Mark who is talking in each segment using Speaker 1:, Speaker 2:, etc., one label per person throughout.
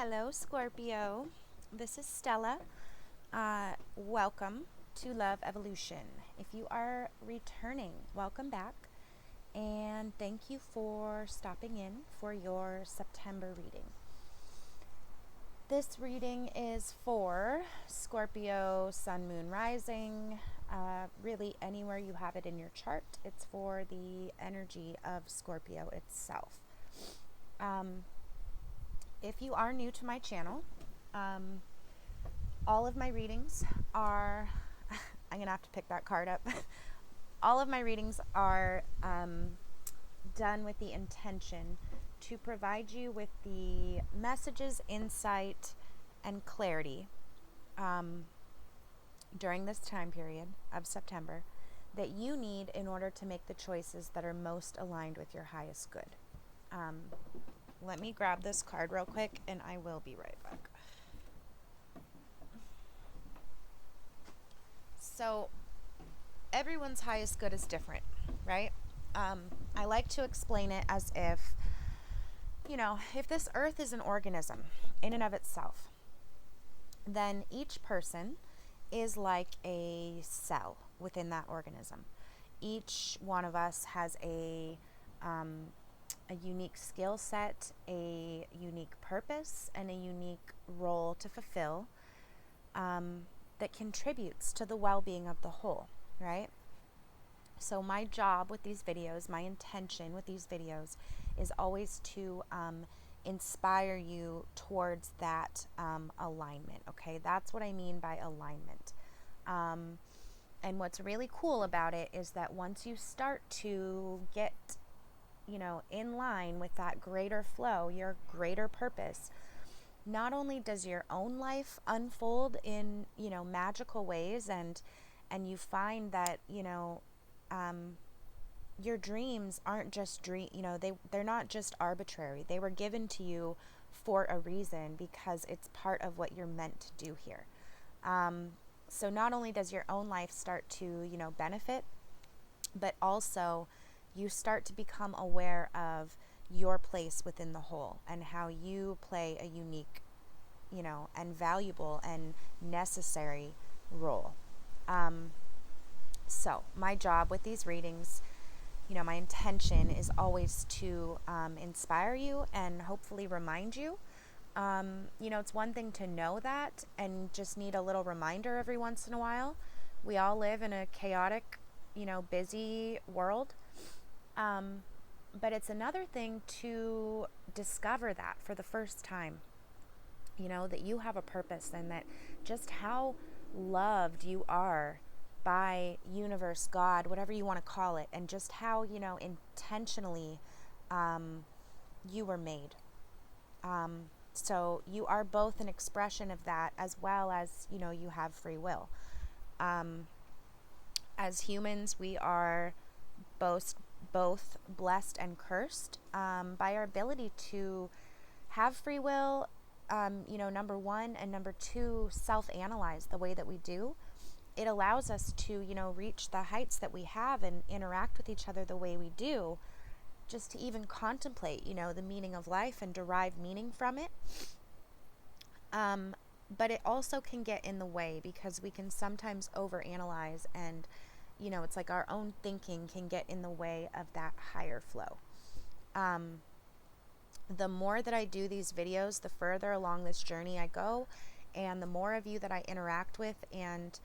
Speaker 1: Hello, Scorpio. This is Stella. Welcome to Love Evolution. If you are returning, welcome back. And thank you for stopping in for your September reading. This reading is for Scorpio, Sun, Moon, Rising. Really, anywhere you have it in your chart, it's for the energy of Scorpio itself. If you are new to my channel, all of my readings are, I'm going to have to pick that card up. All of my readings are done with the intention to provide you with the messages, insight, and clarity during this time period of September that you need in order to make the choices that are most aligned with your highest good. Let me grab this card real quick and I will be right back. So everyone's highest good is different, right? I like to explain it as if, if this earth is an organism in and of itself, then each person is like a cell within that organism. Each one of us has a unique skill set, a unique purpose, and a unique role to fulfill that contributes to the well-being of the whole, right? So my job with these videos, my intention with these videos is always to inspire you towards that alignment, okay? That's what I mean by alignment. And what's really cool about it is that once you start to get in line with that greater flow, your greater purpose, not only does your own life unfold in, magical ways and you find that, your dreams aren't just they're not just arbitrary. They were given to you for a reason because it's part of what you're meant to do here. So not only does your own life start to, benefit, but also you start to become aware of your place within the whole and how you play a unique, and valuable and necessary role. So my job with these readings, my intention is always to inspire you and hopefully remind you. It's one thing to know that and just need a little reminder every once in a while. We all live in a chaotic, busy world. But it's another thing to discover that for the first time, that you have a purpose and that just how loved you are by universe, God, whatever you want to call it, and just how, intentionally you were made. So you are both an expression of that as well as, you have free will. As humans, we are both blessed and cursed by our ability to have free will, number one, and number two, self-analyze the way that we do. It allows us to, reach the heights that we have and interact with each other the way we do, just to even contemplate, the meaning of life and derive meaning from it. But it also can get in the way because we can sometimes overanalyze and it's like our own thinking can get in the way of that higher flow. The more that I do these videos, the further along this journey I go, and the more of you that I interact with and,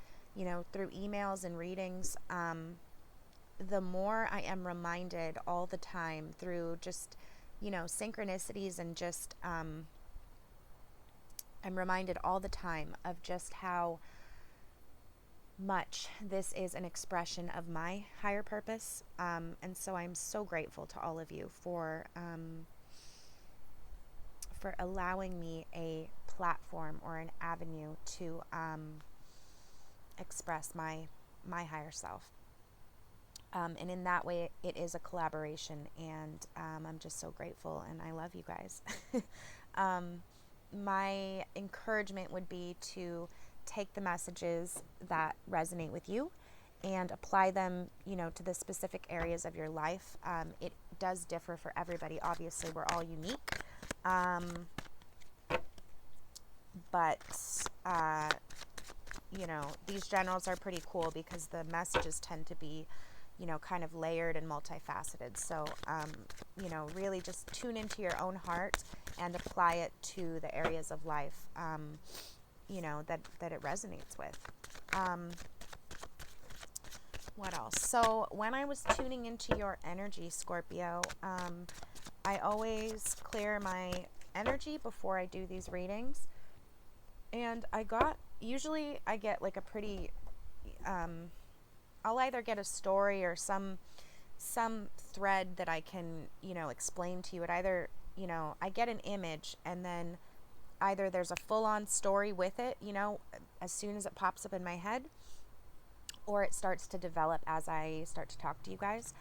Speaker 1: through emails and readings, the more I am reminded all the time through just, synchronicities and just, I'm reminded all the time of just how much this is an expression of my higher purpose, and so I'm so grateful to all of you for allowing me a platform or an avenue to express my higher self, and in that way it is a collaboration, and I'm just so grateful and I love you guys. My encouragement would be to take the messages that resonate with you and apply them, to the specific areas of your life. It does differ for everybody. Obviously, we're all unique. but, you know, these generals are pretty cool because the messages tend to be, you know, kind of layered and multifaceted. So, you know, really just tune into your own heart and apply it to the areas of life, you know, that it resonates with. What else? So when I was tuning into your energy, Scorpio, I always clear my energy before I do these readings. And usually I get like a pretty, I'll either get a story or some thread that I can, you know, explain to you. It either, you know, I get an image and then either there's a full-on story with it, you know, as soon as it pops up in my head, or it starts to develop as I start to talk to you guys.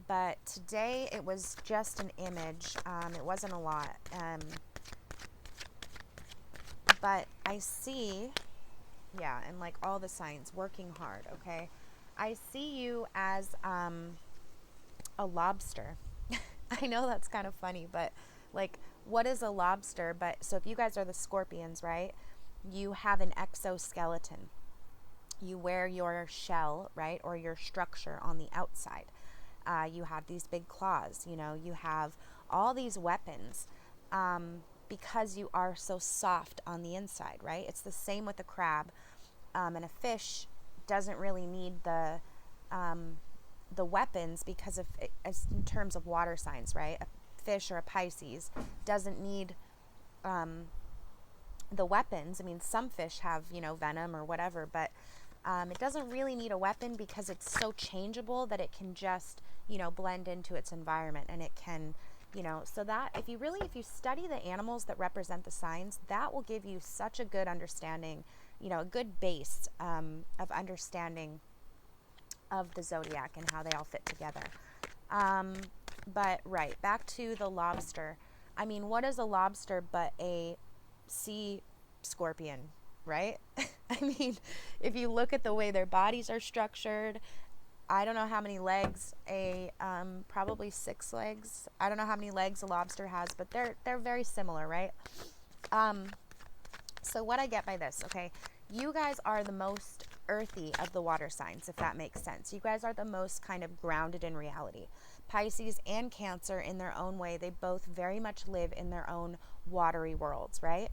Speaker 1: But today it was just an image. It wasn't a lot. But I see, yeah, and like all the signs, working hard, okay? I see you as a lobster. I know that's kind of funny, but like, what is a lobster? But so if you guys are the Scorpions, right? You have an exoskeleton. You wear your shell, right? Or your structure on the outside. You have these big claws, you know, you have all these weapons because you are so soft on the inside, right? It's the same with a crab. And a fish doesn't really need the weapons because of as in terms of water signs, right? A fish or a Pisces doesn't need the weapons. I mean, some fish have, you know, venom or whatever, but it doesn't really need a weapon because it's so changeable that it can just, you know, blend into its environment, and it can, you know, so that if you study the animals that represent the signs, that will give you such a good understanding, you know, a good base of understanding of the zodiac and how they all fit together. But right, back to the lobster. I mean, what is a lobster but a sea scorpion, right? I mean, if you look at the way their bodies are structured, I don't know how many legs probably 6 legs. I don't know how many legs a lobster has, but they're very similar, right? So what I get by this, okay, you guys are the most earthy of the water signs, if that makes sense. You guys are the most kind of grounded in reality. Pisces and Cancer, in their own way, they both very much live in their own watery worlds, right?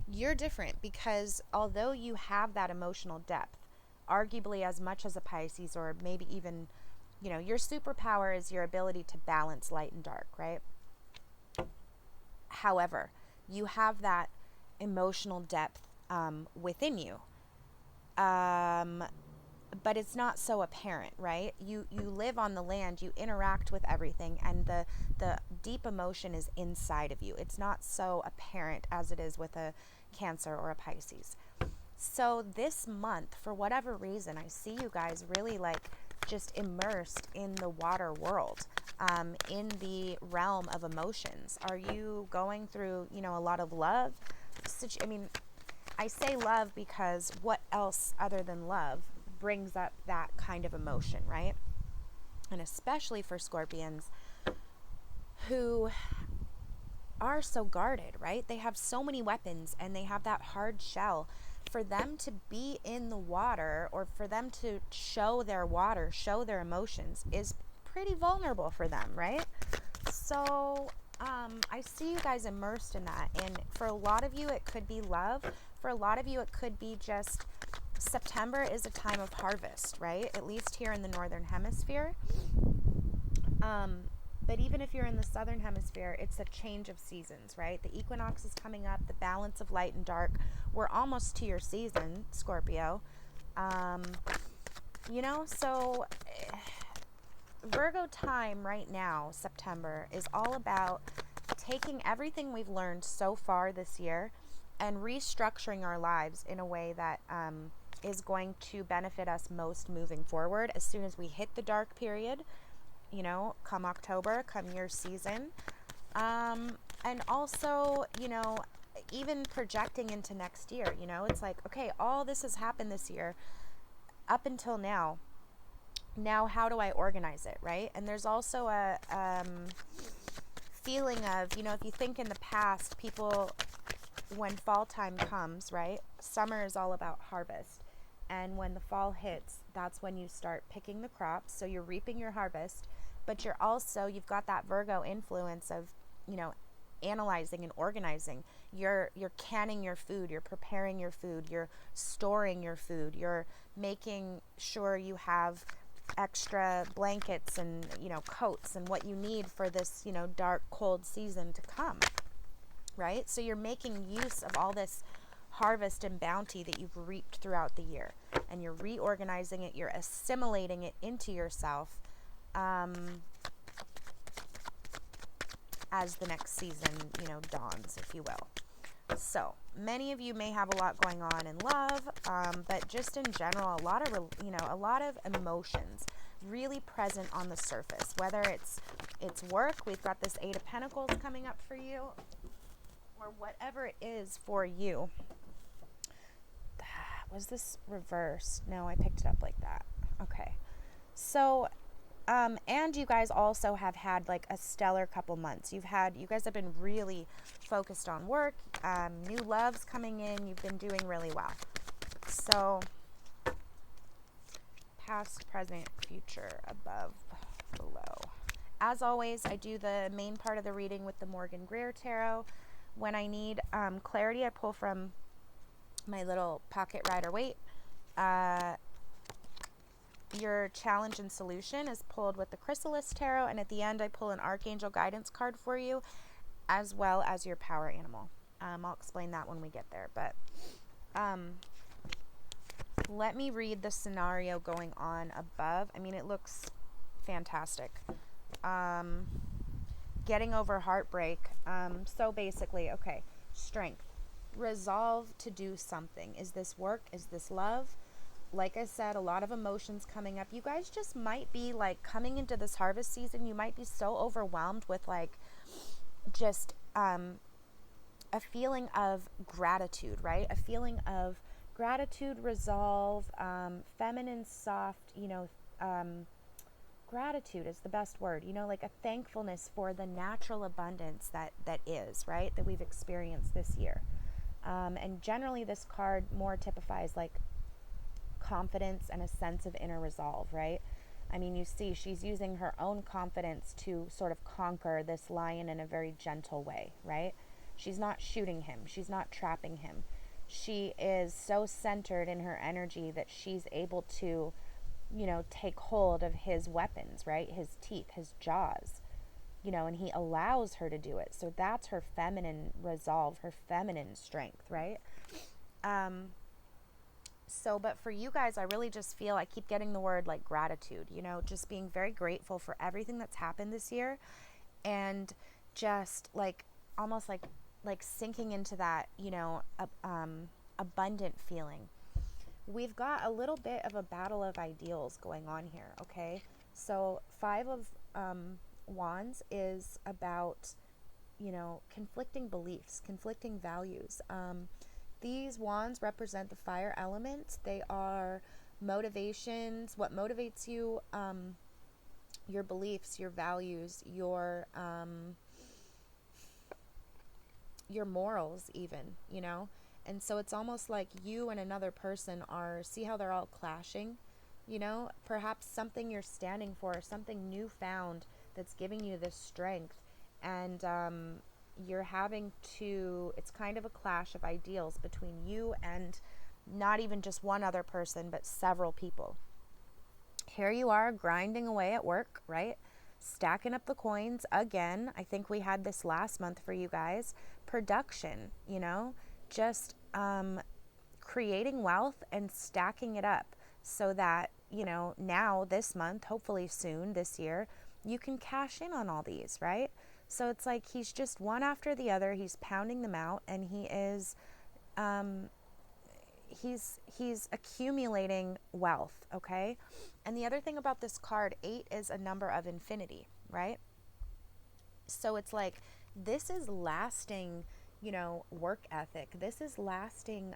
Speaker 1: You're different because although you have that emotional depth, arguably as much as a Pisces, or maybe even, you know, your superpower is your ability to balance light and dark, right? However, you have that emotional depth within you. But it's not so apparent, right? You live on the land, you interact with everything, and the deep emotion is inside of you. It's not so apparent as it is with a Cancer or a Pisces. So this month, for whatever reason, I see you guys really like just immersed in the water world, in the realm of emotions. Are you going through, you know, a lot of love? I mean, I say love because what else other than love brings up that kind of emotion, right? And especially for Scorpions who are so guarded, right? They have so many weapons and they have that hard shell. For them to be in the water, or for them to show their water, show their emotions, is pretty vulnerable for them, right? So I see you guys immersed in that. And for a lot of you, it could be love. For a lot of you, it could be just September is a time of harvest, right? At least here in the Northern Hemisphere. But even if you're in the Southern Hemisphere, it's a change of seasons, right? The equinox is coming up, the balance of light and dark. We're almost to your season, Scorpio. You know, so Virgo time right now, September, is all about taking everything we've learned so far this year and restructuring our lives in a way that is going to benefit us most moving forward as soon as we hit the dark period, you know, come October, come your season. And also, you know, even projecting into next year, you know, it's like, okay, all this has happened this year up until now. Now, how do I organize it, right? And there's also a feeling of, you know, if you think in the past, people when fall time comes, right? Summer is all about harvest. And when the fall hits, that's when you start picking the crops. So you're reaping your harvest, but you've got that Virgo influence of, analyzing and organizing. You're canning your food, you're preparing your food, you're storing your food, you're making sure you have extra blankets and, coats and what you need for this, dark, cold season to come, right? So you're making use of all this harvest and bounty that you've reaped throughout the year, and you're reorganizing it, you're assimilating it into yourself, as the next season, dawns, if you will. So many of you may have a lot going on in love, but just in general, a lot of emotions really present on the surface. Whether it's work, we've got this Eight of Pentacles coming up for you, or whatever it is for you. Was this reversed? No, I picked it up like that. Okay, so. And you guys also have had like a stellar couple months. You guys have been really focused on work, new loves coming in. You've been doing really well. So past, present, future, above, below. As always, I do the main part of the reading with the Morgan Greer Tarot. When I need clarity, I pull from my little pocket Rider-Waite. Your challenge and solution is pulled with the Chrysalis Tarot, and at the end I pull an Archangel guidance card for you, as well as your power animal. I'll explain that when we get there, but let me read the scenario going on above. I mean, it looks fantastic. Getting over heartbreak. So basically, okay, strength, resolve to do something. Is this work? Is this love? Like I said, a lot of emotions coming up. You guys just might be like coming into this harvest season. You might be so overwhelmed with like just a feeling of gratitude, right? A feeling of gratitude, resolve, feminine, soft, gratitude is the best word, like a thankfulness for the natural abundance that is, right? That we've experienced this year. And generally this card more typifies like confidence and a sense of inner resolve, right? I mean, you see she's using her own confidence to sort of conquer this lion in a very gentle way, right? She's not shooting him. She's not trapping him. She is so centered in her energy that she's able to, take hold of his weapons, right? His teeth, his jaws, and he allows her to do it. So that's her feminine resolve, her feminine strength, right? So, but for you guys, I really just feel, I keep getting the word like gratitude, just being very grateful for everything that's happened this year, and just like almost like sinking into that, abundant feeling. We've got a little bit of a battle of ideals going on here. Okay. So Five of Wands is about, conflicting beliefs, conflicting values. These wands represent the fire element. They are motivations, what motivates you, your beliefs, your values, your morals even, And so it's almost like you and another person see how they're all clashing, Perhaps something you're standing for, something newfound that's giving you this strength. And you're having to, it's kind of a clash of ideals between you and not even just one other person, but several people. Here you are grinding away at work, right? Stacking up the coins again. I think we had this last month for you guys. Production, just creating wealth and stacking it up so that, now this month, hopefully soon this year, you can cash in on all these, right? So it's like he's just one after the other. He's pounding them out, and he is, he's accumulating wealth, okay? And the other thing about this card, 8 is a number of infinity, right? So it's like this is lasting, work ethic. This is lasting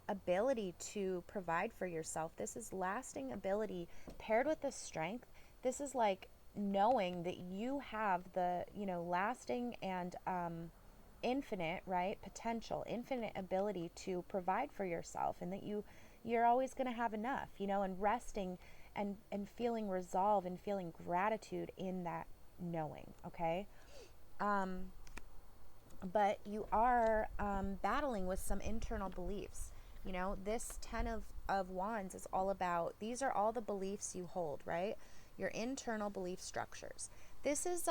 Speaker 1: ability to provide for yourself. This is lasting ability paired with the strength. This is like knowing that you have the, lasting and infinite, right, potential, infinite ability to provide for yourself, and that you're always going to have enough, and resting and feeling resolve and feeling gratitude in that knowing, okay? Um, but you are battling with some internal beliefs. This 10 of Wands is all about, these are all the beliefs you hold, right? Your internal belief structures. This is,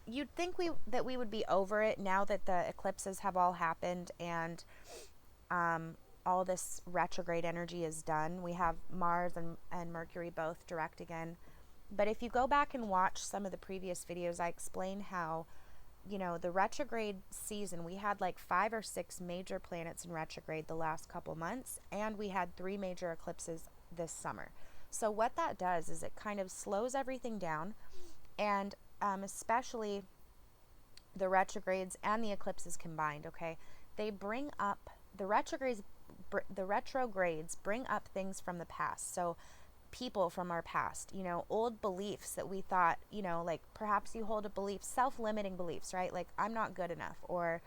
Speaker 1: you'd think that we would be over it now that the eclipses have all happened and all this retrograde energy is done. We have Mars and Mercury both direct again. But if you go back and watch some of the previous videos, I explain how, the retrograde season, we had like 5 or 6 major planets in retrograde the last couple months, and we had 3 major eclipses this summer. So what that does is it kind of slows everything down, and especially the retrogrades and the eclipses combined, okay? They bring up, the retrogrades bring up things from the past. So people from our past, old beliefs that we thought, like perhaps you hold a belief, self-limiting beliefs, right? Like I'm not good enough, or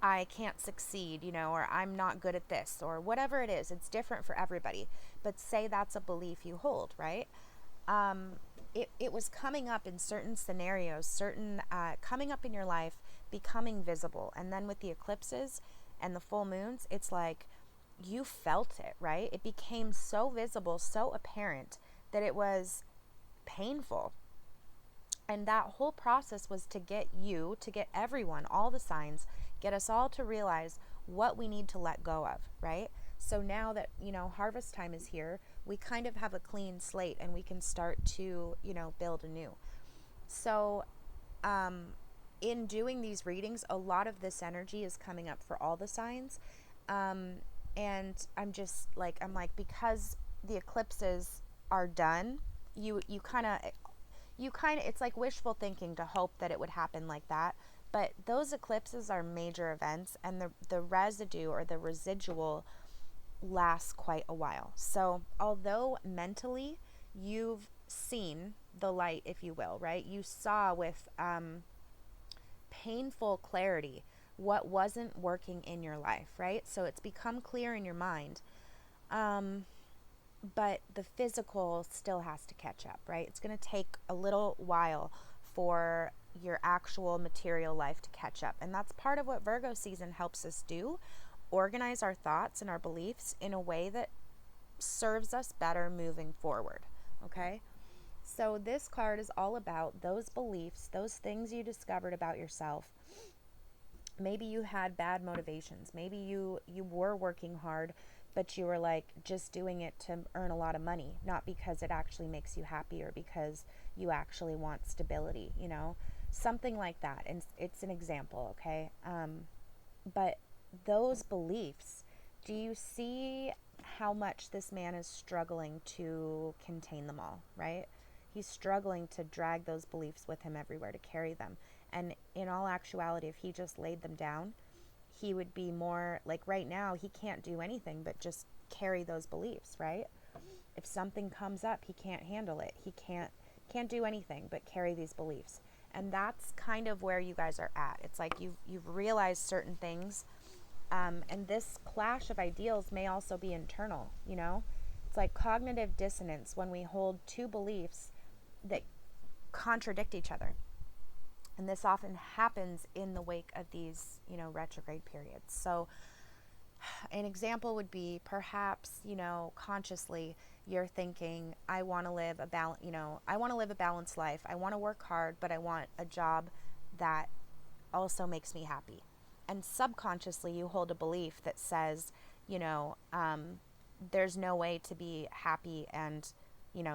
Speaker 1: I can't succeed, or I'm not good at this, or whatever it is. It's different for everybody. But say that's a belief you hold, right? It was coming up in certain scenarios, coming up in your life, becoming visible. And then with the eclipses and the full moons, it's like you felt it, right? It became so visible, so apparent that it was painful. And that whole process was to get everyone, all the signs, get us all to realize what we need to let go of, right? So now that, harvest time is here, we kind of have a clean slate and we can start to, build anew. So, in doing these readings, a lot of this energy is coming up for all the signs. And I'm like, because the eclipses are done, you kind of, it's like wishful thinking to hope that it would happen like that. But those eclipses are major events, and the residue or the residual lasts quite a while. So although mentally you've seen the light, if you will, right? You saw with painful clarity what wasn't working in your life, right? So it's become clear in your mind. But the physical still has to catch up, right? It's going to take a little while for your actual material life to catch up. And that's part of what Virgo season helps us do. Organize our thoughts and our beliefs in a way that serves us better moving forward, okay? So this card is all about those beliefs, those things you discovered about yourself. Maybe you had bad motivations. Maybe you were working hard, but you were like just doing it to earn a lot of money, not because it actually makes you happy or because you actually want stability, something like that. And it's an example, okay? But those beliefs, do you see how much this man is struggling to contain them all, right? He's struggling to drag those beliefs with him everywhere, to carry them. And in all actuality, if he just laid them down, he would be more like, right now he can't do anything but just carry those beliefs, right? If something comes up, he can't handle it. He can't do anything but carry these beliefs. And that's kind of where you guys are at. It's like you've realized certain things. And this clash of ideals may also be internal, It's like cognitive dissonance when we hold two beliefs that contradict each other. And this often happens in the wake of these, retrograde periods. So an example would be perhaps, consciously you're thinking, I want to live a balanced life. I want to work hard, but I want a job that also makes me happy. And subconsciously you hold a belief that says, there's no way to be happy, and,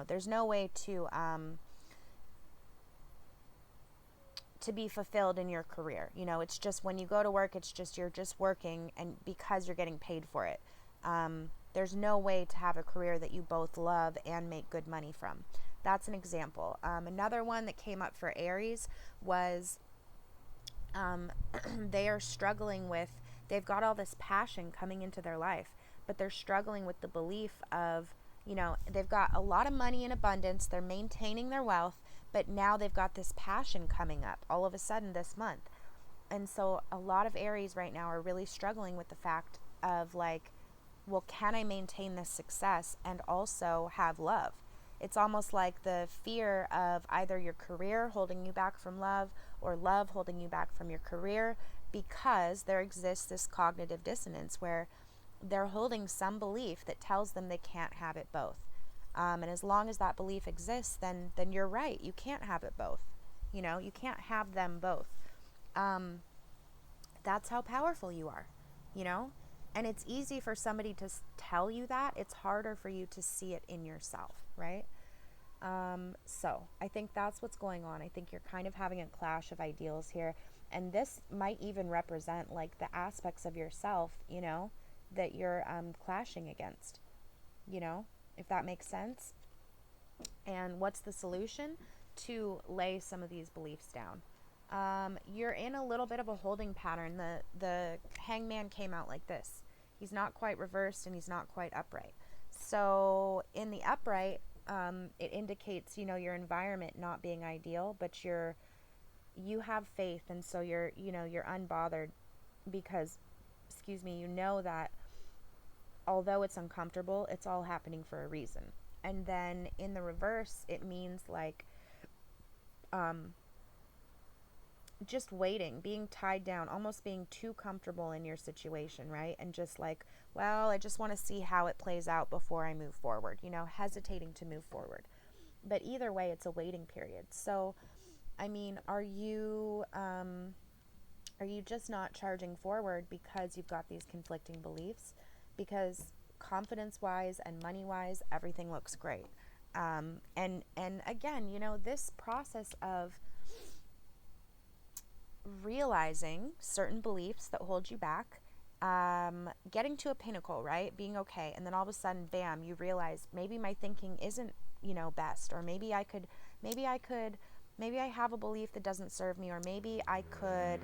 Speaker 1: there's no way to be fulfilled in your career. It's just when you go to work, you're just working, and because you're getting paid for it. There's no way to have a career that you both love and make good money from. That's an example. Another one that came up for Aries was they are struggling with, they've got all this passion coming into their life, but they're struggling with the belief of, they've got a lot of money in abundance, they're maintaining their wealth, But now they've got this passion coming up all of a sudden this month. And so a lot of Aries right now are really struggling with the fact of like, well, can I maintain this success and also have love? It's almost like the fear of either your career holding you back from love or love holding you back from your career, because there exists this cognitive dissonance where they're holding some belief that tells them they can't have it both. And as long as that belief exists, then you're right. You can't have it both. You know, you can't have them both. That's how powerful you are, you know? And it's easy for somebody to tell you that. It's harder for you to see it in yourself, right? So I think that's what's going on. I think you're kind of having a clash of ideals here. And this might even represent like the aspects of yourself, you know, that you're clashing against, you know, if that makes sense. And what's the solution? To lay some of these beliefs down. You're in a little bit of a holding pattern. The hangman came out like this. He's not quite reversed and he's not quite upright. So in the upright, it indicates, you know, your environment not being ideal, but you have faith, and so you're unbothered because, you know that although it's uncomfortable, it's all happening for a reason. And then in the reverse, it means like just waiting, being tied down, almost being too comfortable in your situation, right? And just like, well, I just want to see how it plays out before I move forward, you know, hesitating to move forward. But either way, it's a waiting period. So, I mean, are you just not charging forward because you've got these conflicting beliefs? Because confidence-wise and money-wise, everything looks great. And again, you know, this process of realizing certain beliefs that hold you back, getting to a pinnacle, right? Being okay. And then all of a sudden, bam, you realize maybe my thinking isn't, you know, best, or maybe I have a belief that doesn't serve me, or maybe I could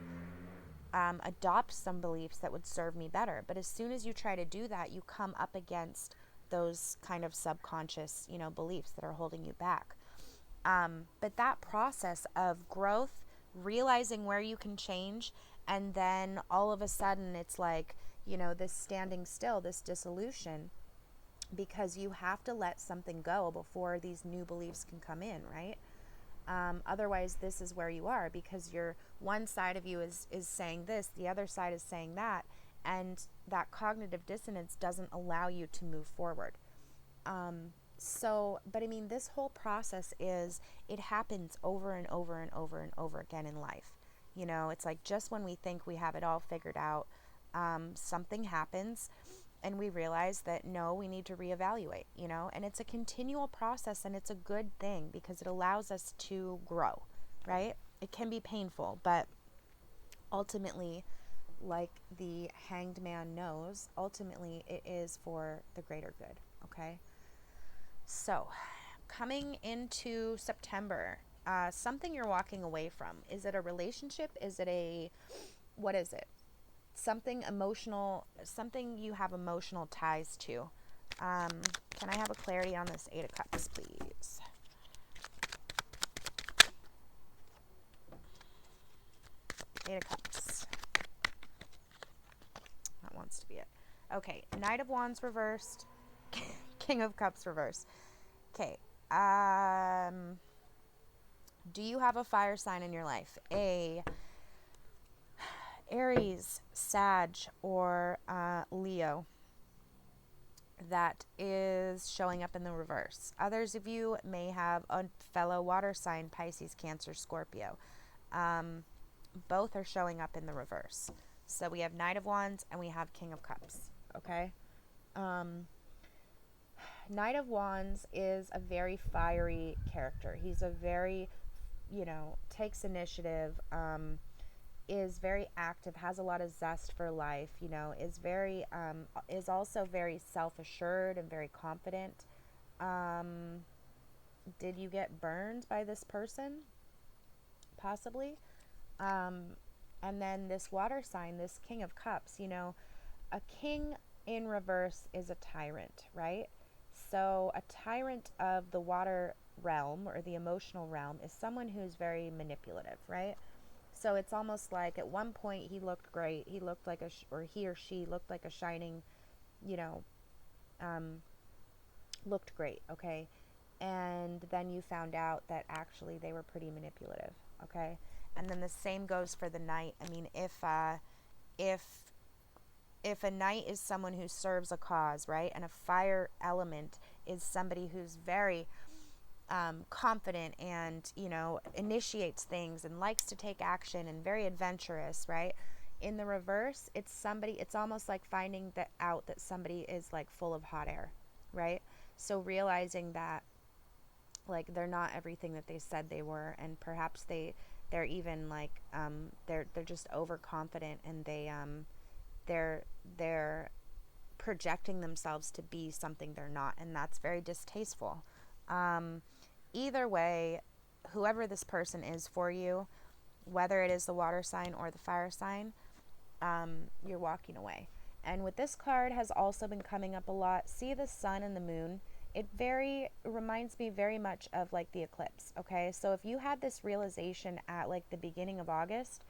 Speaker 1: adopt some beliefs that would serve me better. But as soon as you try to do that, you come up against those kind of subconscious, you know, beliefs that are holding you back. But that process of growth, realizing where you can change, and then all of a sudden it's like, you know, this standing still, this dissolution, because you have to let something go before these new beliefs can come in, right? Otherwise, this is where you are, because one side of you is saying this, the other side is saying that, and that cognitive dissonance doesn't allow you to move forward. But I mean, this whole process it happens over and over and over and over again in life. You know, it's like just when we think we have it all figured out, something happens and we realize that no, we need to reevaluate, you know, and it's a continual process, and it's a good thing because it allows us to grow, right? It can be painful, but ultimately, like the hanged man knows, ultimately it is for the greater good, okay? So, coming into September, something you're walking away from. Is it a relationship? What is it? Something emotional, something you have emotional ties to. Can I have a clarity on this Eight of Cups, please? Eight of Cups. That wants to be it. Okay, Knight of Wands reversed. King of Cups reversed. Okay. Do you have a fire sign in your life? Aries, Sag, or Leo that is showing up in the reverse. Others of you may have a fellow water sign, Pisces, Cancer, Scorpio. Both are showing up in the reverse. So we have Knight of Wands and we have King of Cups. Okay? Knight of Wands is a very fiery character. He's a very, you know, takes initiative, is very active, has a lot of zest for life, you know, is also very self-assured and very confident. Did you get burned by this person? Possibly. And then this water sign, this King of Cups, you know, a king in reverse is a tyrant, right? So a tyrant of the water realm or the emotional realm is someone who's very manipulative, right? So it's almost like at one point he looked great. He looked like or he or she looked like a shining, you know, um, looked great, okay? And then you found out that actually they were pretty manipulative, okay? And then the same goes for the knight. I mean, if if a knight is someone who serves a cause, right, and a fire element is somebody who's very confident and, you know, initiates things and likes to take action and very adventurous, right? In the reverse, it's somebody, it's almost like finding that out that somebody is like full of hot air, right? So realizing that like they're not everything that they said they were, and perhaps they're even like they're just overconfident, and they're they're projecting themselves to be something they're not, and that's very distasteful. Um, Either way, whoever this person is for you, whether it is the water sign or the fire sign, you're walking away. And with this card has also been coming up a lot. See the sun and the moon. It reminds me very much of like the eclipse. Okay, so if you had this realization at like the beginning of August,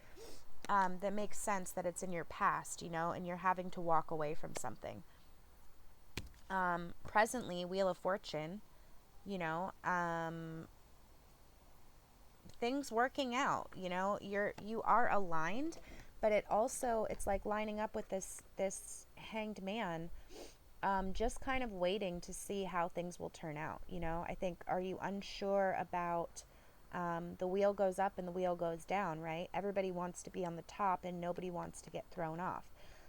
Speaker 1: that makes sense that it's in your past, you know, and you're having to walk away from something. Presently, Wheel of Fortune, you know, things working out, you know, you are aligned, but it's like lining up with this hanged man, just kind of waiting to see how things will turn out. You know, I think, are you unsure about, the wheel goes up and the wheel goes down, right? Everybody wants to be on the top and nobody wants to get thrown off.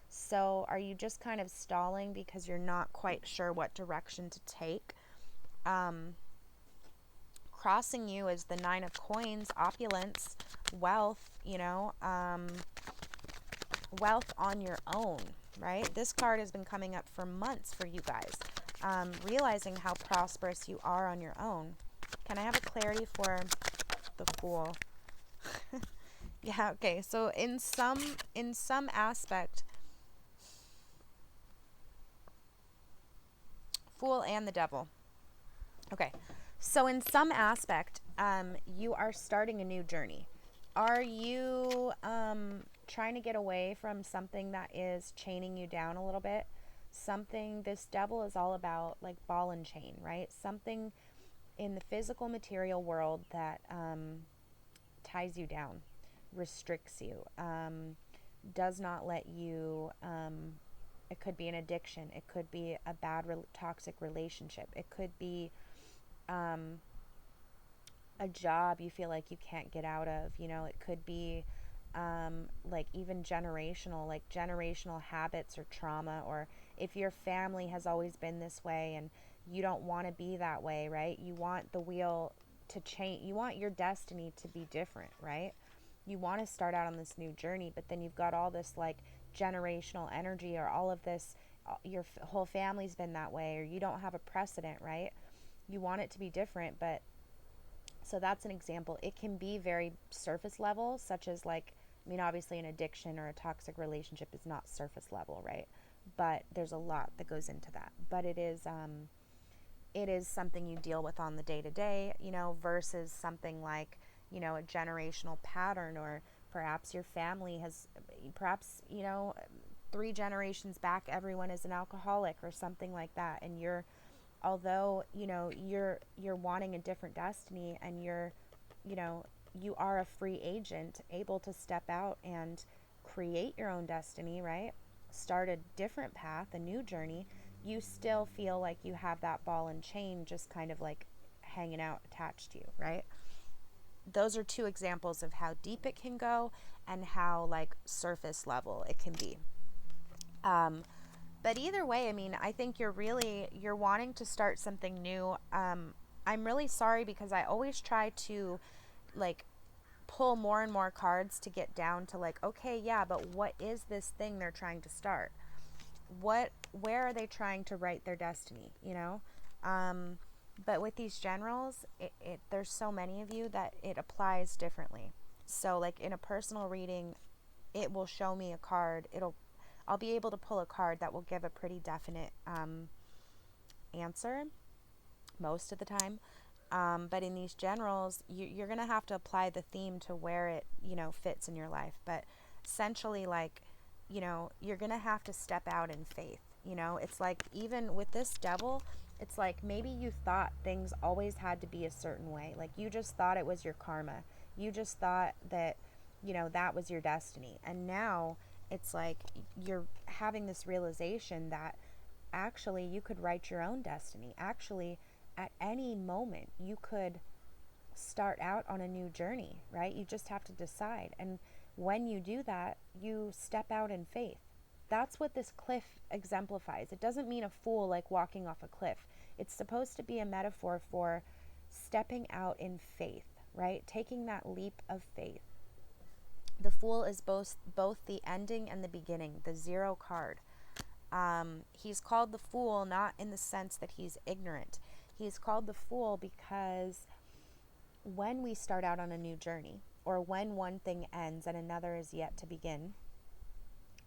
Speaker 1: So are you just kind of stalling because you're not quite sure what direction to take? Crossing you is the Nine of Coins, opulence, wealth, you know, wealth on your own, right? This card has been coming up for months for you guys. Realizing how prosperous you are on your own. Can I have a clarity for the Fool? Yeah, okay. So in some aspect, Fool and the Devil. Okay. So in some aspect, you are starting a new journey. Are you trying to get away from something that is chaining you down a little bit? Something, this Devil is all about like ball and chain, right? Something in the physical material world that ties you down, restricts you, does not let you, it could be an addiction, it could be a bad toxic relationship, it could be a job you feel like you can't get out of, you know, it could be like even like generational habits or trauma, or if your family has always been this way and you don't want to be that way, right? You want the wheel to change, you want your destiny to be different, right? You want to start out on this new journey, but then you've got all this like generational energy, or all of this, your whole family's been that way, or you don't have a precedent, right? You want it to be different, but so that's an example. It can be very surface level, such as like, I mean, obviously an addiction or a toxic relationship is not surface level, right? But there's a lot that goes into that. But it is something you deal with on the day to day, you know, versus something like, you know, a generational pattern, or perhaps your family has, perhaps, you know, 3 generations back, everyone is an alcoholic or something like that. And although, you know, you're wanting a different destiny, and you know, you are a free agent able to step out and create your own destiny, right? Start a different path, a new journey. You still feel like you have that ball and chain just kind of like hanging out attached to you, right? Those are 2 examples of how deep it can go and how like surface level it can be. But either way, I mean, I think you're wanting to start something new. I'm really sorry because I always try to like pull more and more cards to get down to like, okay, yeah, but what is this thing they're trying to start? Where are they trying to write their destiny, you know? But with these generals, there's so many of you that it applies differently. So like in a personal reading, it will show me a card. I'll be able to pull a card that will give a pretty definite answer most of the time. But in these generals, you're going to have to apply the theme to where it, fits in your life. But essentially, like, you're going to have to step out in faith. It's like, even with this devil, it's like maybe you thought things always had to be a certain way. Like, you just thought it was your karma. You just thought that, that was your destiny. And now it's like you're having this realization that actually you could write your own destiny. Actually, at any moment, you could start out on a new journey, right? You just have to decide. And when you do that, you step out in faith. That's what this cliff exemplifies. It doesn't mean a fool like walking off a cliff. It's supposed to be a metaphor for stepping out in faith, right? Taking that leap of faith. The fool is both the ending and the beginning, the zero card. He's called the fool not in the sense that he's ignorant. He's called the fool because when we start out on a new journey, or when one thing ends and another is yet to begin,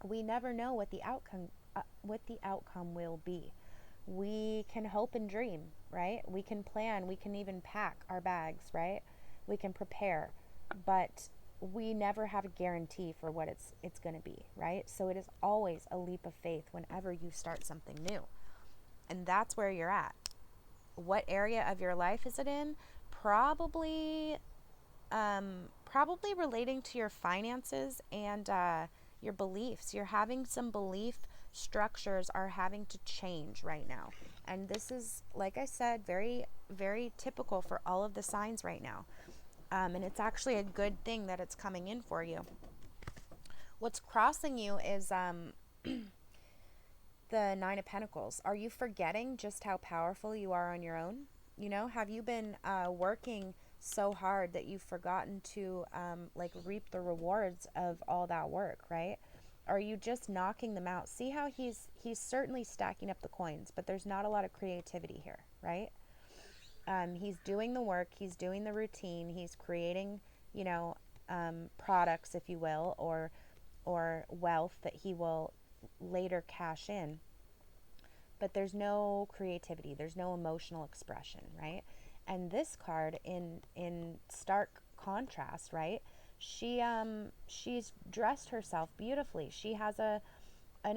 Speaker 1: we never know what the outcome will be. We can hope and dream, right? We can plan, we can even pack our bags, right? We can prepare, but we never have a guarantee for what it's going to be, right? So it is always a leap of faith whenever you start something new. And that's where you're at. What area of your life is it in? Probably relating to your finances and your beliefs. You're having some belief structures are having to change right now. And this is, like I said, very, very typical for all of the signs right now. And it's actually a good thing that it's coming in for you. What's crossing you is the Nine of Pentacles. Are you forgetting just how powerful you are on your own? Have you been working so hard that you've forgotten to reap the rewards of all that work, right? Are you just knocking them out? See how he's certainly stacking up the coins, but there's not a lot of creativity here, right? He's doing the work, he's doing the routine, he's creating, products, if you will, or wealth that he will later cash in. But there's no creativity, there's no emotional expression, right? And this card in stark contrast, right? She's dressed herself beautifully. She has an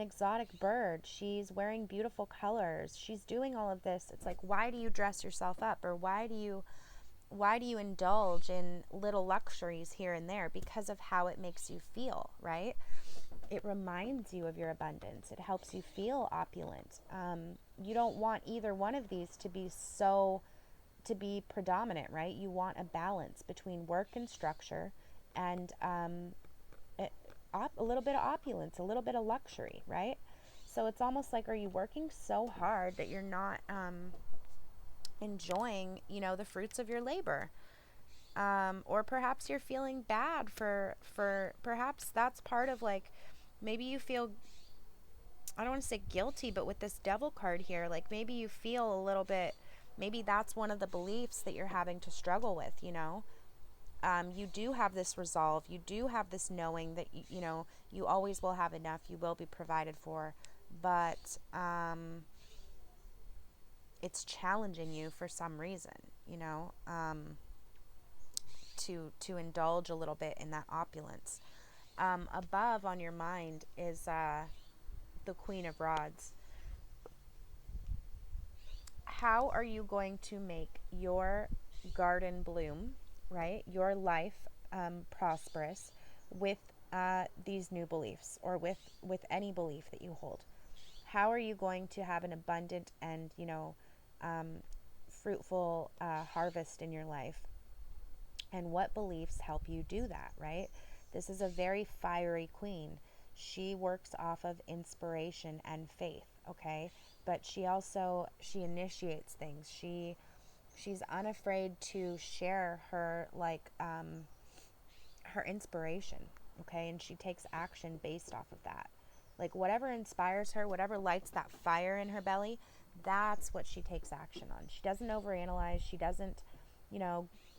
Speaker 1: exotic bird. She's wearing beautiful colors. She's doing all of this. It's like, why do you dress yourself up, or why do you indulge in little luxuries here and there? Because of how it makes you feel, right? It reminds you of your abundance. It helps you feel opulent. You don't want either one of these to be predominant, right? You want a balance between work and structure, and a little bit of opulence, a little bit of luxury, right? So it's almost like, are you working so hard that you're not enjoying, the fruits of your labor? Or perhaps you're feeling bad for perhaps that's part of, like, maybe you feel, I don't want to say guilty, but with this devil card here, like, maybe you feel a little bit, maybe that's one of the beliefs that you're having to struggle with, you do have this resolve, you do have this knowing that you always will have enough, you will be provided for, but it's challenging you for some reason, to indulge a little bit in that opulence. Above on your mind is the Queen of Rods. How are you going to make your garden bloom, right? Your life prosperous with these new beliefs, or with any belief that you hold? How are you going to have an abundant and fruitful harvest in your life? And what beliefs help you do that, right? This is a very fiery queen. She works off of inspiration and faith, okay? But she initiates things. She's unafraid to share her her inspiration, okay? And she takes action based off of that. Like, whatever inspires her, whatever lights that fire in her belly, that's what she takes action on. She doesn't overanalyze. She doesn't,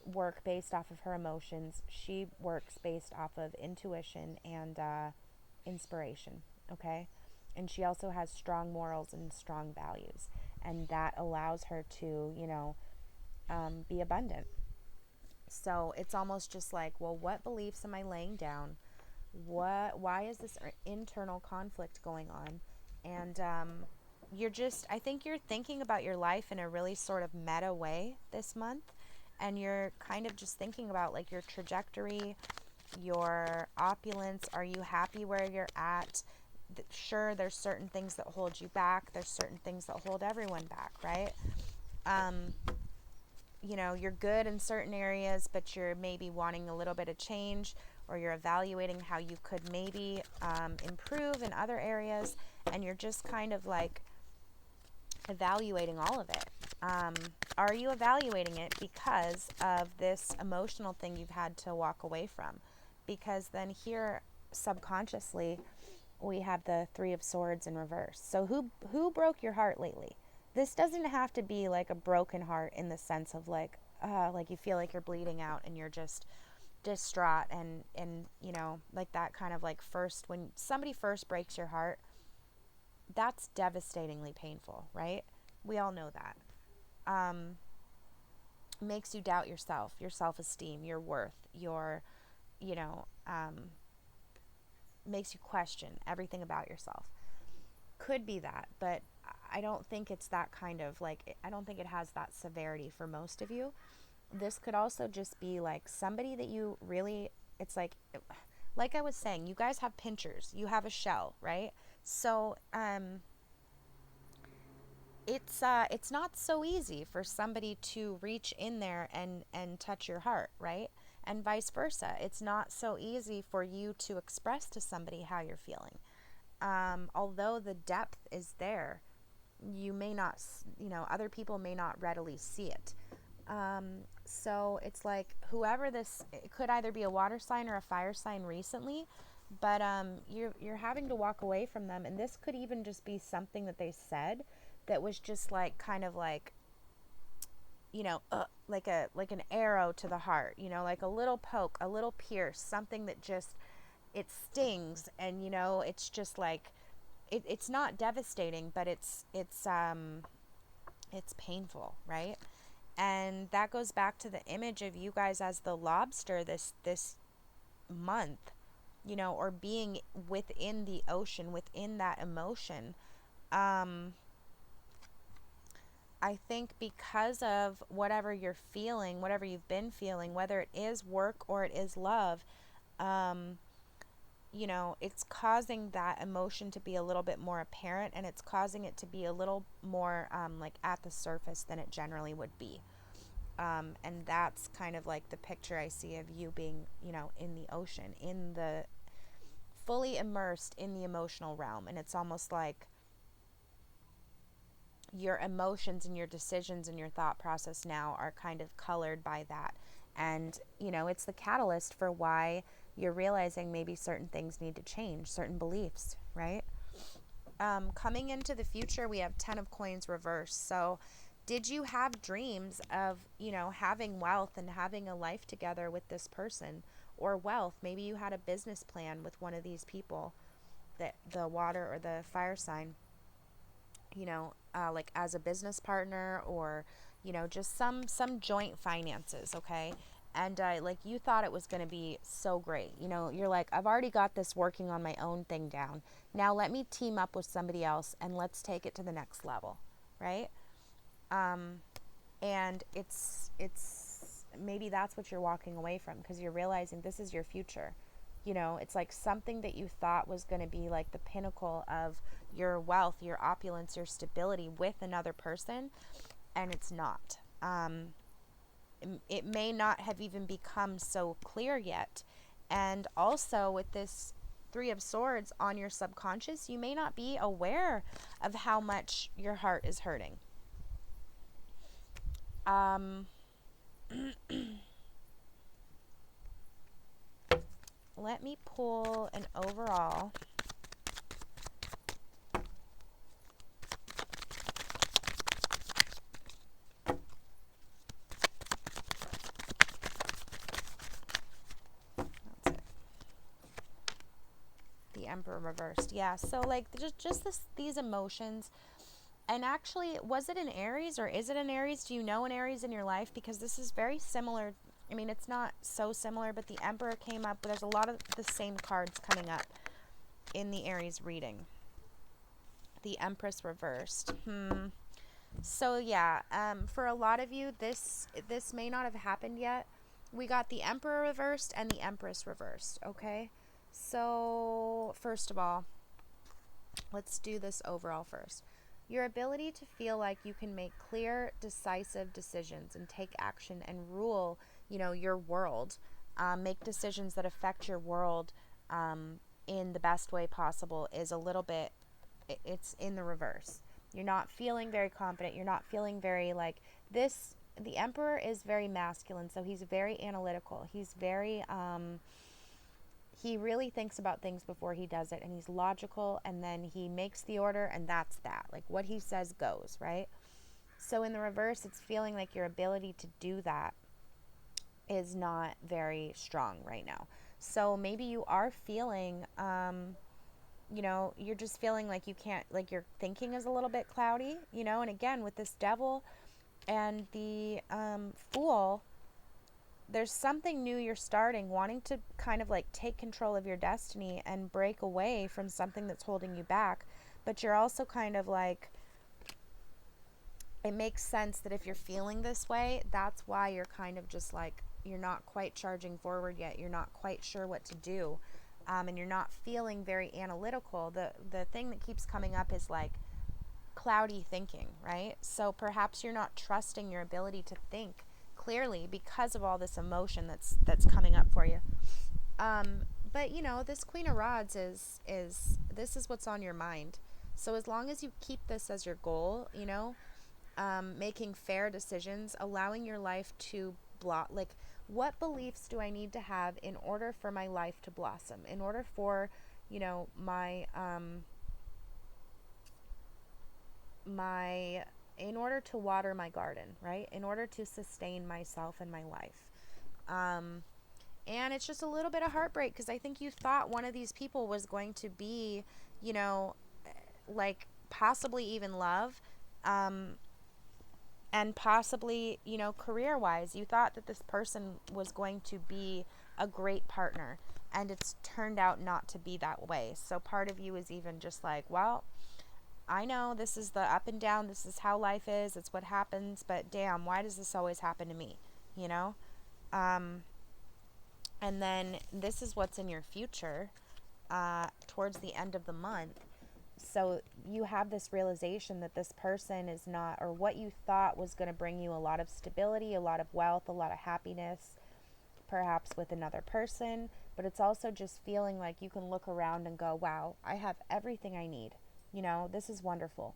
Speaker 1: work based off of her emotions. She works based off of intuition and inspiration, okay? And she also has strong morals and strong values. And that allows her to, be abundant. So it's almost just like, well, what beliefs am I laying down? Why is this internal conflict going on? And I think you're thinking about your life in a really sort of meta way this month. And you're kind of just thinking about like your trajectory, your opulence. Are you happy where you're at? Sure, there's certain things that hold you back. There's certain things that hold everyone back, right? Um, you're good in certain areas, but you're maybe wanting a little bit of change, or you're evaluating how you could maybe improve in other areas, and you're just kind of like evaluating all of it. Are you evaluating it because of this emotional thing you've had to walk away from? Because then here, subconsciously, we have the Three of Swords in reverse. So who broke your heart lately? This doesn't have to be like a broken heart in the sense of like you feel like you're bleeding out and you're just distraught, and like that kind of like, first, when somebody first breaks your heart, that's devastatingly painful, right? We all know that. Makes you doubt yourself, your self-esteem, your worth, your, you know, makes you question everything about yourself. Could be that, but I don't think it's that kind of like, I don't think it has that severity for most of you. This could also just be like somebody that you really, it's like I was saying, you guys have pinchers, you have a shell, right? So it's not so easy for somebody to reach in there and touch your heart, right? And vice versa. It's not so easy for you to express to somebody how you're feeling. Although the depth is there, you may not, other people may not readily see it. So it's like, whoever this, it could either be a water sign or a fire sign recently, but you're having to walk away from them, and this could even just be something that they said that was just like kind of like, like an arrow to the heart, like a little poke, a little pierce, something that just, it stings, and it's just like, it's not devastating, but it's painful, right? And that goes back to the image of you guys as the lobster this month, or being within the ocean, within that emotion. I think because of whatever you're feeling, whatever you've been feeling, whether it is work or it is love, it's causing that emotion to be a little bit more apparent, and it's causing it to be a little more like at the surface than it generally would be. And that's kind of like the picture I see of you being, in the ocean, in the fully immersed in the emotional realm. And it's almost like your emotions and your decisions and your thought process now are kind of colored by that. And, it's the catalyst for why you're realizing maybe certain things need to change, certain beliefs, right? Coming into the future, we have 10 of Coins reversed. So did you have dreams of, having wealth and having a life together with this person, or wealth? Maybe you had a business plan with one of these people, that the water or the fire sign, like as a business partner, or, just some joint finances. Okay. And like, you thought it was going to be so great. You're like, I've already got this working on my own thing down. Now let me team up with somebody else and let's take it to the next level. Right. And it's maybe that's what you're walking away from, because you're realizing this is your future. It's like something that you thought was going to be like the pinnacle of your wealth, your opulence, your stability with another person, and it's not. It may not have even become so clear yet. And also, with this Three of Swords on your subconscious, you may not be aware of how much your heart is hurting. Let me pull an overall. That's it. The Emperor reversed. Yeah, so like, just these emotions, And actually, was it an Aries or is it an Aries? Do you know an Aries in your life? Because this is very similar. I mean, it's not so similar, but the Emperor came up. There's a lot of the same cards coming up in the Aries reading. The Empress reversed. So yeah, for a lot of you, this may not have happened yet. We got the Emperor reversed and the Empress reversed, okay? So, first of all, let's do this overall first. Your ability to feel like you can make clear, decisive decisions and take action and rule, your world, make decisions that affect your world in the best way possible is a little bit, it's in the reverse. You're not feeling very confident. You're not feeling very like this. The Emperor is very masculine, so he's very analytical. He's very, he really thinks about things before he does it, and he's logical, and then he makes the order, and that's that. Like what he says goes, right? So in the reverse, it's feeling like your ability to do that is not very strong right now. So maybe you are feeling, you're just feeling like you can't, like your thinking is a little bit cloudy, and again, with this Devil and the Fool, there's something new you're starting, wanting to kind of like take control of your destiny and break away from something that's holding you back. But you're also kind of like, it makes sense that if you're feeling this way, that's why you're kind of just like, you're not quite charging forward yet. You're not quite sure what to do. And you're not feeling very analytical. The thing that keeps coming up is like cloudy thinking, right? So perhaps you're not trusting your ability to think clearly because of all this emotion that's coming up for you. But this Queen of Rods is this is what's on your mind. So as long as you keep this as your goal, making fair decisions, allowing your life to like, what beliefs do I need to have in order for my life to blossom? In order for, my in order to water my garden, right? In order to sustain myself and my life. And it's just a little bit of heartbreak because I think you thought one of these people was going to be, like possibly even love, and possibly, career-wise. You thought that this person was going to be a great partner, and it's turned out not to be that way. So part of you is even just like, well, I know this is the up and down. This is how life is. It's what happens. But damn, why does this always happen to me? And then this is what's in your future towards the end of the month. So you have this realization that this person is not, or what you thought was going to bring you a lot of stability, a lot of wealth, a lot of happiness, perhaps with another person. But it's also just feeling like you can look around and go, wow, I have everything I need. This is wonderful.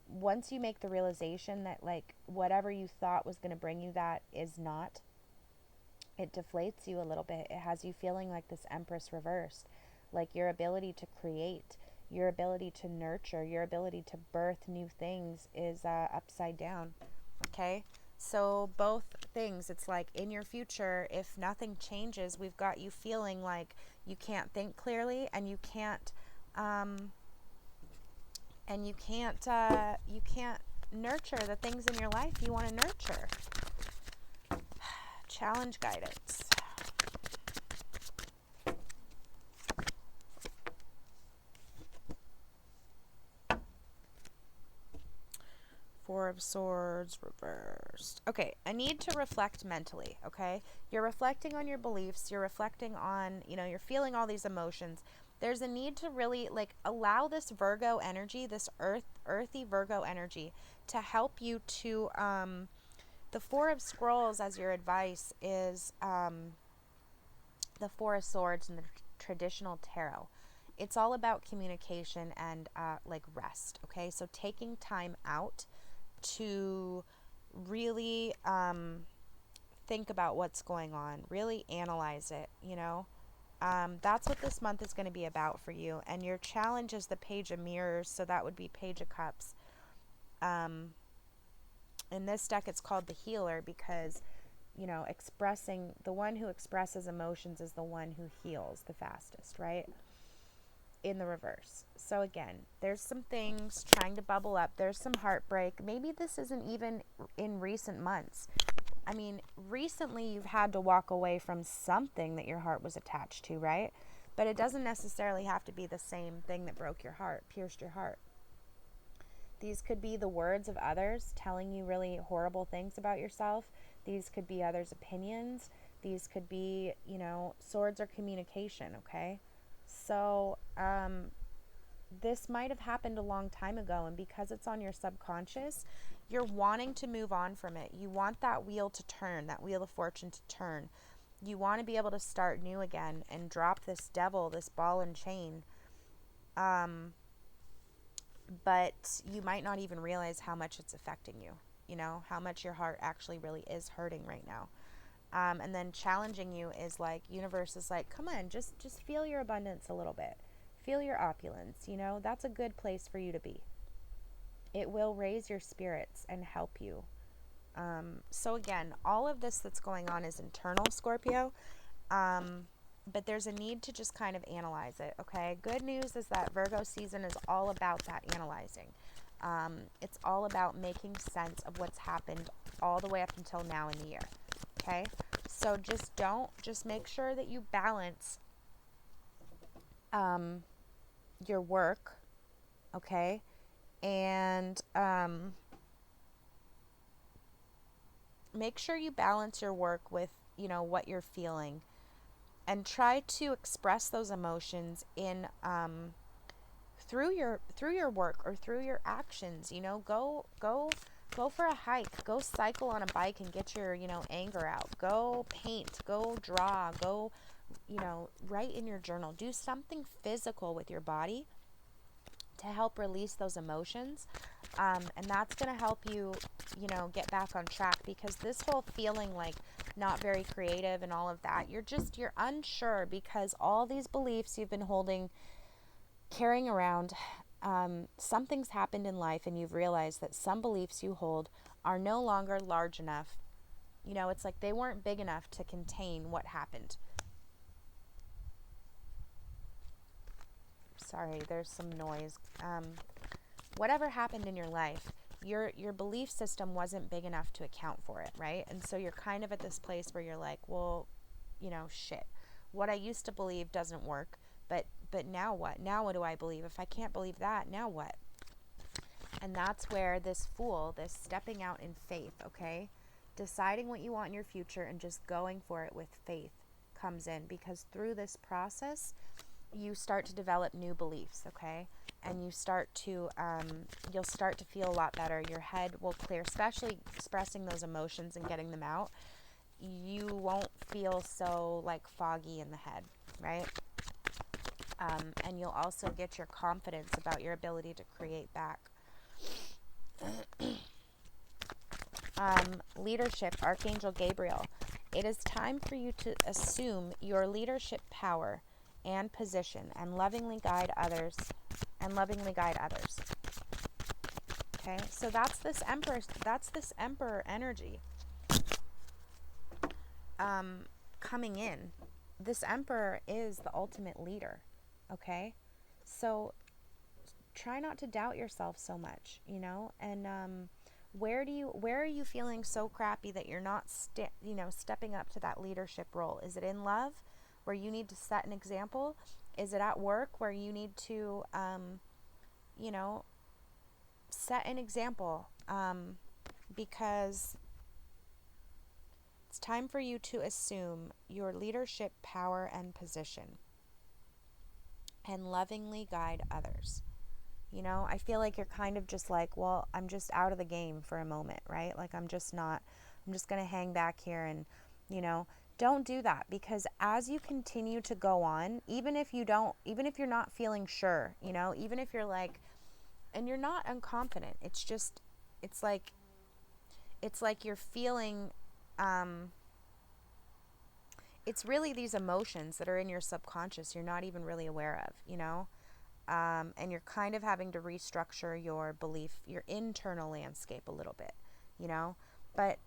Speaker 1: Once you make the realization that like whatever you thought was going to bring you that is not, it deflates you a little bit. It has you feeling like this Empress reversed, like your ability to create, your ability to nurture, your ability to birth new things is upside down. Okay? So both things, it's like in your future, if nothing changes, we've got you feeling like you can't think clearly, and you can't nurture the things in your life you want to nurture. Challenge guidance. Four of Swords reversed. Okay, a need to reflect mentally, okay? You're reflecting on your beliefs. You're reflecting on, you're feeling all these emotions. There's a need to really, like, allow this Virgo energy, this earthy Virgo energy, to help you to, the Four of Scrolls as your advice is the Four of Swords in the traditional tarot. It's all about communication and, like, rest, okay? So taking time out to really think about what's going on, really analyze it, that's what this month is going to be about for you. And your challenge is the Page of Mirrors, so that would be Page of Cups. In this deck, it's called the Healer because, the one who expresses emotions is the one who heals the fastest, right? in the reverse. So again, there's some things trying to bubble up. There's some heartbreak. Maybe this isn't even in recent months. I mean, recently you've had to walk away from something that your heart was attached to, right? But it doesn't necessarily have to be the same thing that broke your heart, pierced your heart. These could be the words of others telling you really horrible things about yourself. These could be others' opinions. These could be, swords or communication, okay? So, this might have happened a long time ago, and because it's on your subconscious, you're wanting to move on from it. You want that wheel to turn, that wheel of fortune to turn. You want to be able to start new again and drop this devil, this ball and chain. But you might not even realize how much it's affecting you, how much your heart actually really is hurting right now. And then challenging you is like, universe is like, come on, just feel your abundance a little bit. Feel your opulence, that's a good place for you to be. It will raise your spirits and help you. So again, all of this that's going on is internal, Scorpio. But there's a need to just kind of analyze it, okay? Good news is that Virgo season is all about that analyzing. It's all about making sense of what's happened all the way up until now in the year, okay? So just make sure that you balance your work, okay? And make sure you balance your work with, what you're feeling. And try to express those emotions in through your work or through your actions. Go for a hike. Go cycle on a bike and get your anger out. Go paint. Go draw. Go write in your journal. Do something physical with your body to help release those emotions. And that's going to help you, get back on track, because this whole feeling like not very creative and all of that, you're unsure because all these beliefs you've been carrying around, something's happened in life and you've realized that some beliefs you hold are no longer large enough. It's like they weren't big enough to contain what happened. Sorry, there's some noise. Whatever happened in your life, your belief system wasn't big enough to account for it, right? And so you're kind of at this place where you're like, well, shit. What I used to believe doesn't work, but now what? Now what do I believe? If I can't believe that, now what? And that's where this stepping out in faith, okay? Deciding what you want in your future and just going for it with faith comes in, because through this process, you start to develop new beliefs, okay? And you start to, you'll start to feel a lot better. Your head will clear, especially expressing those emotions and getting them out. You won't feel so like foggy in the head, right? And you'll also get your confidence about your ability to create back. Leadership, Archangel Gabriel. It is time for you to assume your leadership power and position and lovingly guide others. Okay, so that's this emperor energy coming in. This emperor is the ultimate leader, okay? So try not to doubt yourself so much, and where are you feeling so crappy that you're not stepping up to that leadership role? Is it in love, where you need to set an example? Is it at work, where you need to set an example? Because it's time for you to assume your leadership power and position and lovingly guide others. I feel like you're kind of just like, well, I'm just out of the game for a moment, right? Like I'm just going to hang back here and, don't do that, because as you continue to go on, even if you're not feeling sure, even if you're like, and you're not unconfident, it's like you're feeling, it's really these emotions that are in your subconscious you're not even really aware of, and you're kind of having to restructure your belief, your internal landscape a little bit, but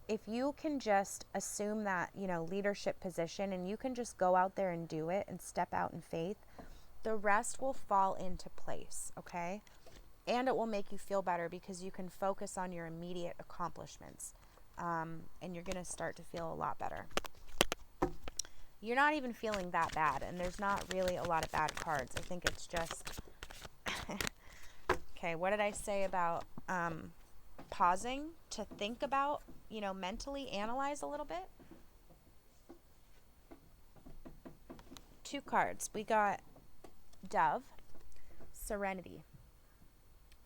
Speaker 1: if you can just assume that, leadership position, and you can just go out there and do it and step out in faith, the rest will fall into place, okay? And it will make you feel better because you can focus on your immediate accomplishments. And you're going to start to feel a lot better. You're not even feeling that bad, and there's not really a lot of bad cards. I think it's just... Okay, what did I say about pausing to think about, mentally analyze a little bit? 2 cards. We got Dove, Serenity.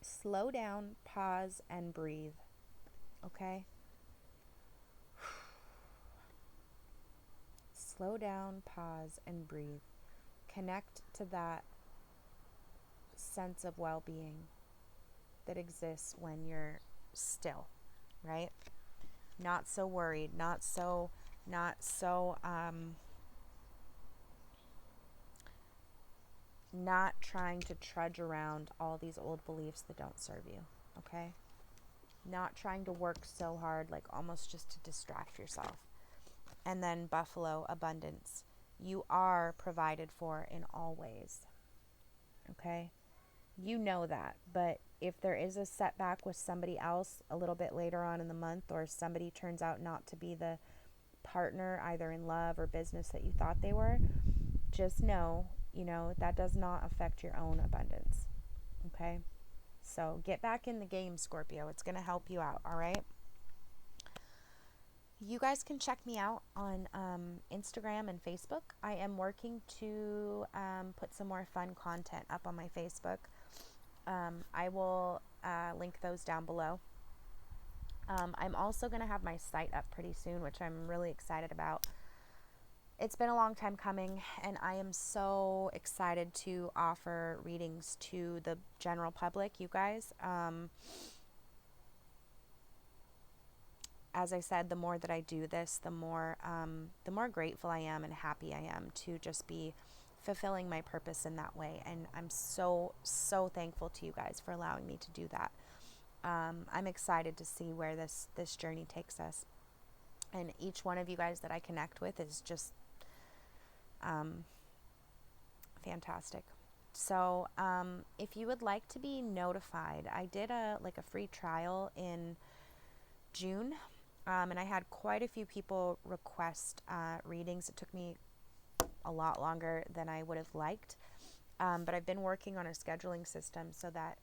Speaker 1: Slow down, pause, and breathe. Okay? Slow down, pause, and breathe. Connect to that sense of well-being that exists when you're still, right? Not so worried, not trying to trudge around all these old beliefs that don't serve you, okay? Not trying to work so hard, like almost just to distract yourself. And then Buffalo, abundance. You are provided for in all ways, okay? You know that, but if there is a setback with somebody else a little bit later on in the month, or somebody turns out not to be the partner either in love or business that you thought they were, just know, that does not affect your own abundance, okay? So get back in the game, Scorpio. It's going to help you out, all right? You guys can check me out on Instagram and Facebook. I am working to put some more fun content up on my Facebook. I will link those down below. I'm also going to have my site up pretty soon, which I'm really excited about. It's been a long time coming, and I am so excited to offer readings to the general public, you guys. As I said, the more that I do this, the more grateful I am and happy I am to just be fulfilling my purpose in that way. And I'm so, so thankful to you guys for allowing me to do that. I'm excited to see where this journey takes us. And each one of you guys that I connect with is just fantastic. So if you would like to be notified, I did a free trial in June. And I had quite a few people request readings. It took me a lot longer than I would have liked. But I've been working on a scheduling system so that,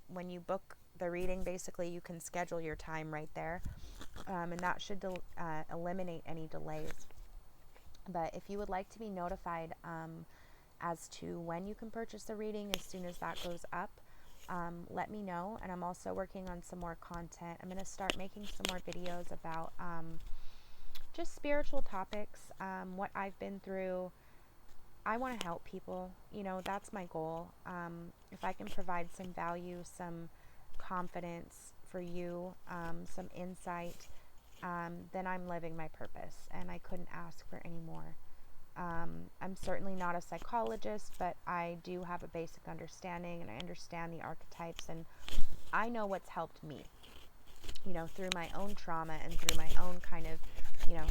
Speaker 1: when you book the reading, basically you can schedule your time right there. And that should eliminate any delays. But if you would like to be notified as to when you can purchase the reading as soon as that goes up, let me know. And I'm also working on some more content. I'm going to start making some more videos about just spiritual topics, what I've been through. I want to help people. That's my goal. If I can provide some value, some confidence for you, some insight, then I'm living my purpose, and I couldn't ask for any more. I'm certainly not a psychologist, but I do have a basic understanding, and I understand the archetypes, and I know what's helped me, through my own trauma and through my own kind of,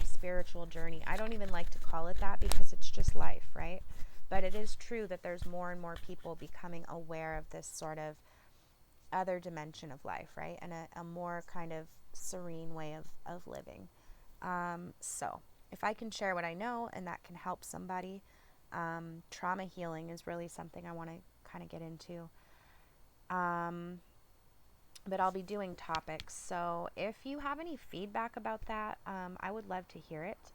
Speaker 1: spiritual journey. I don't even like to call it that because it's just life, right? But it is true that there's more and more people becoming aware of this sort of other dimension of life, right? And a more kind of serene way of living. So if I can share what I know and that can help somebody, trauma healing is really something I want to kind of get into. But I'll be doing topics. So if you have any feedback about that, I would love to hear it.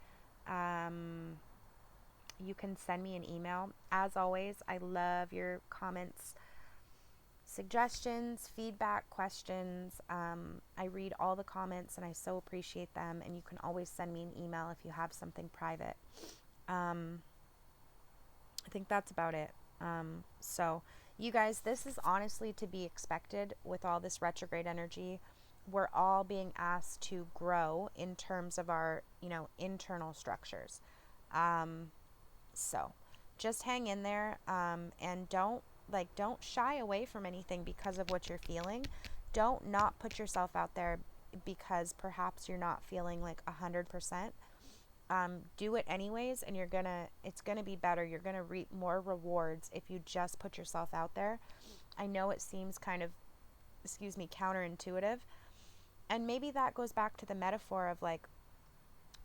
Speaker 1: You can send me an email. As always, I love your comments, suggestions, feedback, questions. I read all the comments and I so appreciate them. And you can always send me an email if you have something private. I think that's about it. So you guys, this is honestly to be expected with all this retrograde energy. We're all being asked to grow in terms of our, internal structures. So just hang in there, and don't shy away from anything because of what you're feeling. Don't not put yourself out there because perhaps you're not feeling 100%. Do it anyways, and it's gonna be better. You're gonna reap more rewards if you just put yourself out there. I know it seems kind of, excuse me, counterintuitive, and maybe that goes back to the metaphor of like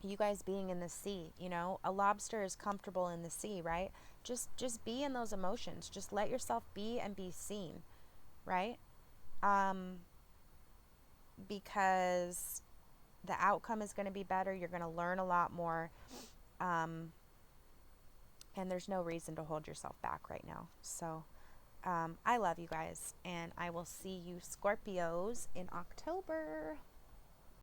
Speaker 1: you guys being in the sea. You know, a lobster is comfortable in the sea, right? Just be in those emotions. Just let yourself be and be seen, right? Um, because the outcome is going to be better. You're going to learn a lot more. Um, and there's no reason to hold yourself back right now. So, I love you guys, and I will see you Scorpios in October.